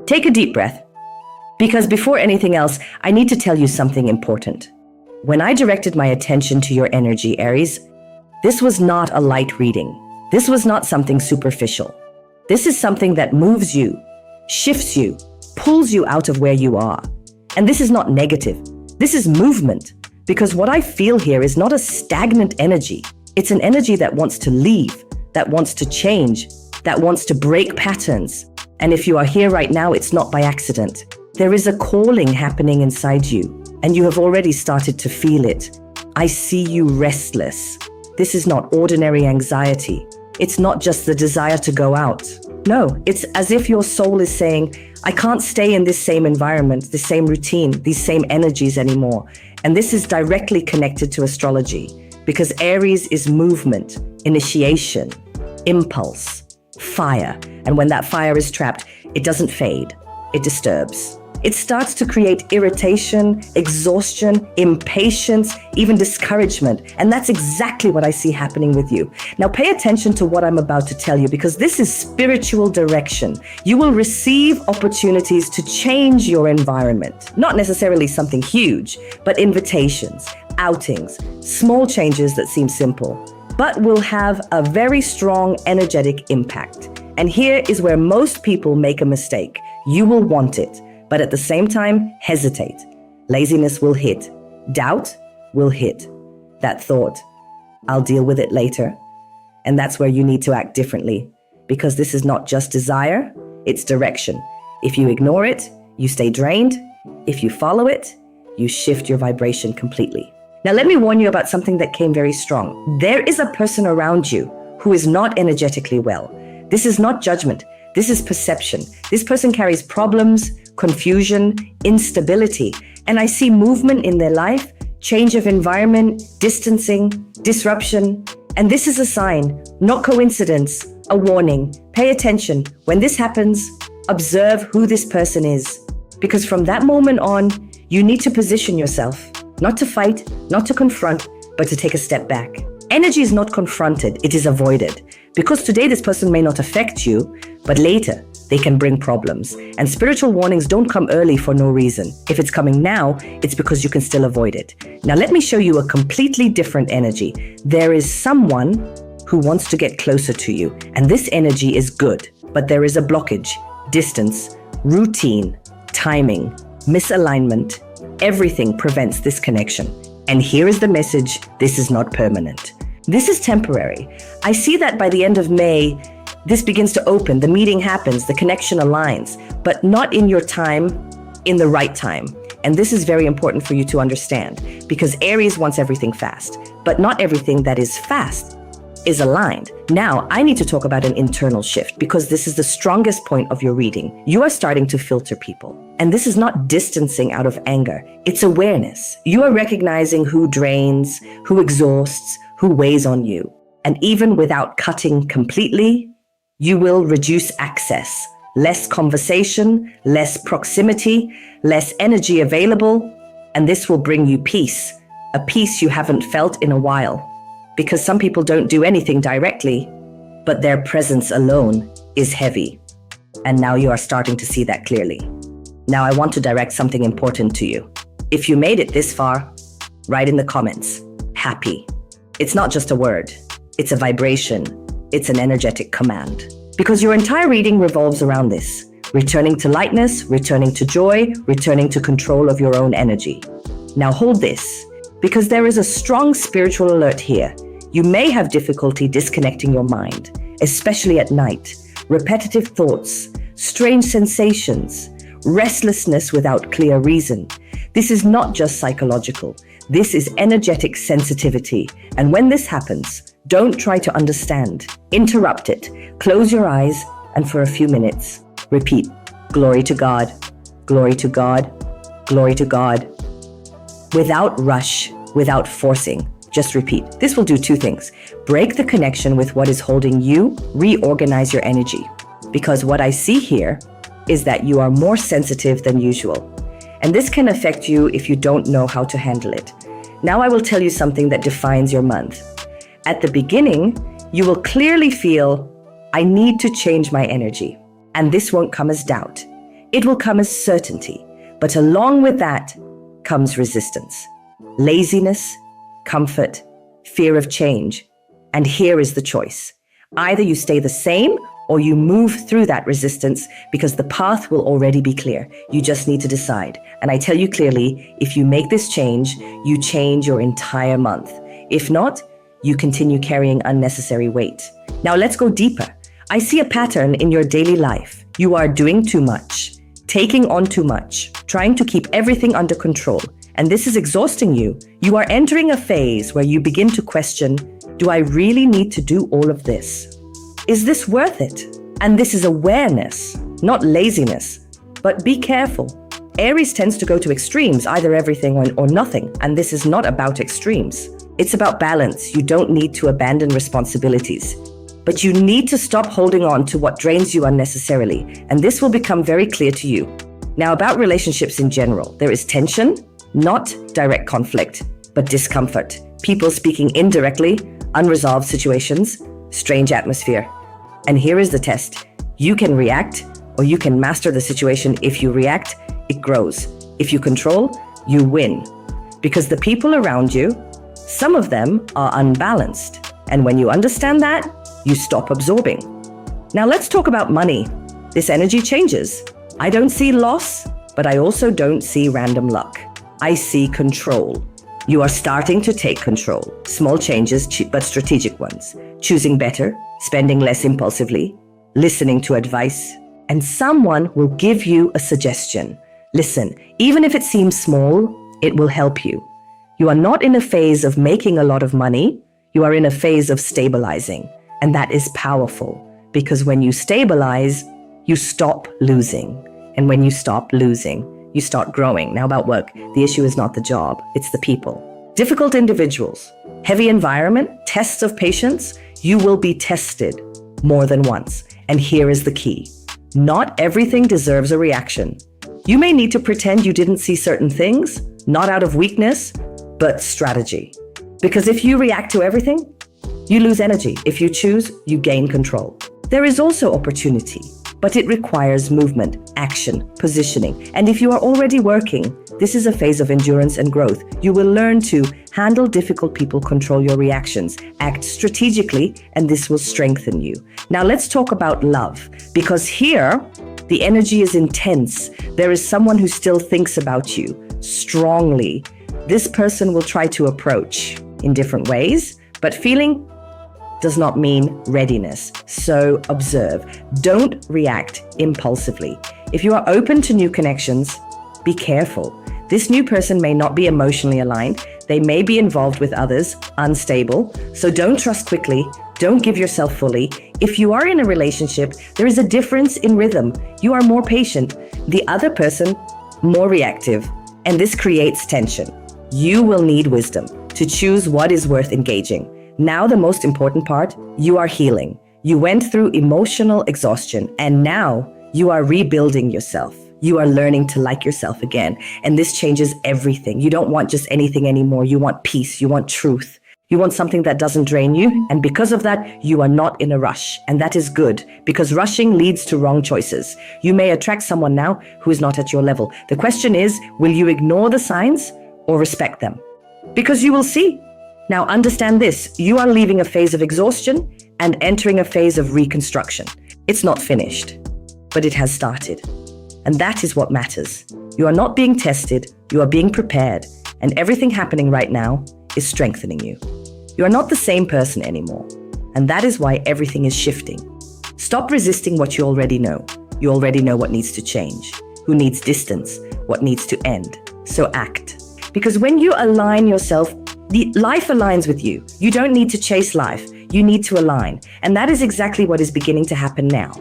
Take a deep breath, because before anything else, I need to tell you something important. When I directed my attention to your energy, Aries, this was not a light reading. This was not something superficial. This is something that moves you, shifts you, pulls you out of where you are. And this is not negative. This is movement, because what I feel here is not a stagnant energy. It's an energy that wants to leave, that wants to change, that wants to break patterns. And if you are here right now, it's not by accident. There is a calling happening inside you, and you have already started to feel it. I see you restless. This is not ordinary anxiety. It's not just the desire to go out. No, it's as if your soul is saying, I can't stay in this same environment, this same routine, these same energies anymore. And this is directly connected to astrology, because Aries is movement, initiation, impulse, fire. And when that fire is trapped, it doesn't fade, it disturbs. It starts to create irritation, exhaustion, impatience, even discouragement. And that's exactly what I see happening with you. Now pay attention to what I'm about to tell you, because this is spiritual direction. You will receive opportunities to change your environment. Not necessarily something huge, but invitations, outings, small changes that seem simple, but will have a very strong energetic impact. And here is where most people make a mistake. You will want it, but at the same time, hesitate. Laziness will hit. Doubt will hit. That thought, I'll deal with it later. And that's where you need to act differently, because this is not just desire, it's direction. If you ignore it, you stay drained. If you follow it, you shift your vibration completely. Now, let me warn you about something that came very strong. There is a person around you who is not energetically well. This is not judgment. This is perception. This person carries problems, confusion, instability. And I see movement in their life, change of environment, distancing, disruption. And this is a sign, not coincidence, a warning. Pay attention. When this happens, observe who this person is. Because from that moment on, you need to position yourself. Not to fight, not to confront, but to take a step back. Energy is not confronted, it is avoided. Because today this person may not affect you, but later they can bring problems. And spiritual warnings don't come early for no reason. If it's coming now, it's because you can still avoid it. Now let me show you a completely different energy. There is someone who wants to get closer to you, and this energy is good, but there is a blockage, distance, routine, timing, misalignment. Everything prevents this connection. And here is the message, this is not permanent. This is temporary. I see that by the end of May, this begins to open, the meeting happens, the connection aligns, but not in your time, in the right time. And this is very important for you to understand, because Aries wants everything fast, but not everything that is fast is aligned. Now, I need to talk about an internal shift, because this is the strongest point of your reading. You are starting to filter people. And this is not distancing out of anger. It's awareness. You are recognizing who drains, who exhausts, who weighs on you. And even without cutting completely, you will reduce access. Less conversation, less proximity, less energy available. And this will bring you peace, a peace you haven't felt in a while. Because some people don't do anything directly, but their presence alone is heavy. And now you are starting to see that clearly. Now I want to direct something important to you. If you made it this far, write in the comments, happy. It's not just a word, it's a vibration, it's an energetic command. Because your entire reading revolves around this, returning to lightness, returning to joy, returning to control of your own energy. Now hold this, because there is a strong spiritual alert here. You may have difficulty disconnecting your mind, especially at night. Repetitive thoughts, strange sensations, restlessness without clear reason. This is not just psychological. This is energetic sensitivity. And when this happens, don't try to understand. Interrupt it. Close your eyes, and for a few minutes, repeat, glory to God, glory to God, glory to God. Without rush, without forcing. Just repeat. This will do two things. Break the connection with what is holding you, reorganize your energy. Because what I see here is that you are more sensitive than usual. And this can affect you if you don't know how to handle it. Now I will tell you something that defines your month. At the beginning, you will clearly feel, I need to change my energy. And this won't come as doubt. it will come as certainty. But along with that comes resistance, laziness, comfort, fear of change. And here is the choice. Either you stay the same or you move through that resistance, because the path will already be clear. You just need to decide. And I tell you clearly, if you make this change, you change your entire month. If not, you continue carrying unnecessary weight. Now let's go deeper. I see a pattern in your daily life. You are doing too much, taking on too much, trying to keep everything under control. And this is exhausting you. You are entering a phase where you begin to question, do I really need to do all of this? Is this worth it? And this is awareness, not laziness. But be careful. Aries tends to go to extremes, either everything or nothing. And this is not about extremes. It's about balance. You don't need to abandon responsibilities, but you need to stop holding on to what drains you unnecessarily. And this will become very clear to you. Now, about relationships in general, there is tension, not direct conflict, but discomfort. People speaking indirectly, unresolved situations, strange atmosphere. And here is the test. You can react or you can master the situation. If you react, it grows. If you control, you win. Because the people around you, some of them are unbalanced. And when you understand that, you stop absorbing. Now let's talk about money. This energy changes. I don't see loss, but I also don't see random luck. I see control. You are starting to take control. Small changes, but strategic ones. Choosing better, spending less impulsively, listening to advice, and someone will give you a suggestion. Listen, even if it seems small, it will help you. You are not in a phase of making a lot of money. You are in a phase of stabilizing. And that is powerful, because when you stabilize, you stop losing. And when you stop losing, you start growing. Now about work, the issue is not the job, it's the people. Difficult individuals, heavy environment, tests of patience, you will be tested more than once. And here is the key. Not everything deserves a reaction. You may need to pretend you didn't see certain things, not out of weakness, but strategy. Because if you react to everything, you lose energy. If you choose, you gain control. There is also opportunity, but it requires movement, action, positioning. And if you are already working, this is a phase of endurance and growth. You will learn to handle difficult people, control your reactions, act strategically, and this will strengthen you. Now let's talk about love, because here, the energy is intense. There is someone who still thinks about you strongly. This person will try to approach in different ways, but feeling does not mean readiness. So observe. Don't react impulsively. If you are open to new connections, be careful. This new person may not be emotionally aligned. They may be involved with others, unstable. So don't trust quickly. Don't give yourself fully. If you are in a relationship, there is a difference in rhythm. You are more patient. The other person, more reactive. And this creates tension. You will need wisdom to choose what is worth engaging. Now the most important part, you are healing. You went through emotional exhaustion and now you are rebuilding yourself. You are learning to like yourself again. And this changes everything. You don't want just anything anymore. You want peace. You want truth. You want something that doesn't drain you. And because of that, you are not in a rush. And that is good, because rushing leads to wrong choices. You may attract someone now who is not at your level. The question is, will you ignore the signs or respect them? Because you will see. Now understand this, you are leaving a phase of exhaustion and entering a phase of reconstruction. It's not finished, but it has started. And that is what matters. You are not being tested, you are being prepared, and everything happening right now is strengthening you. You are not the same person anymore, and that is why everything is shifting. Stop resisting what you already know. You already know what needs to change, who needs distance, what needs to end. So act. Because when you align yourself, the life aligns with you. You don't need to chase life. You need to align. And that is exactly what is beginning to happen now.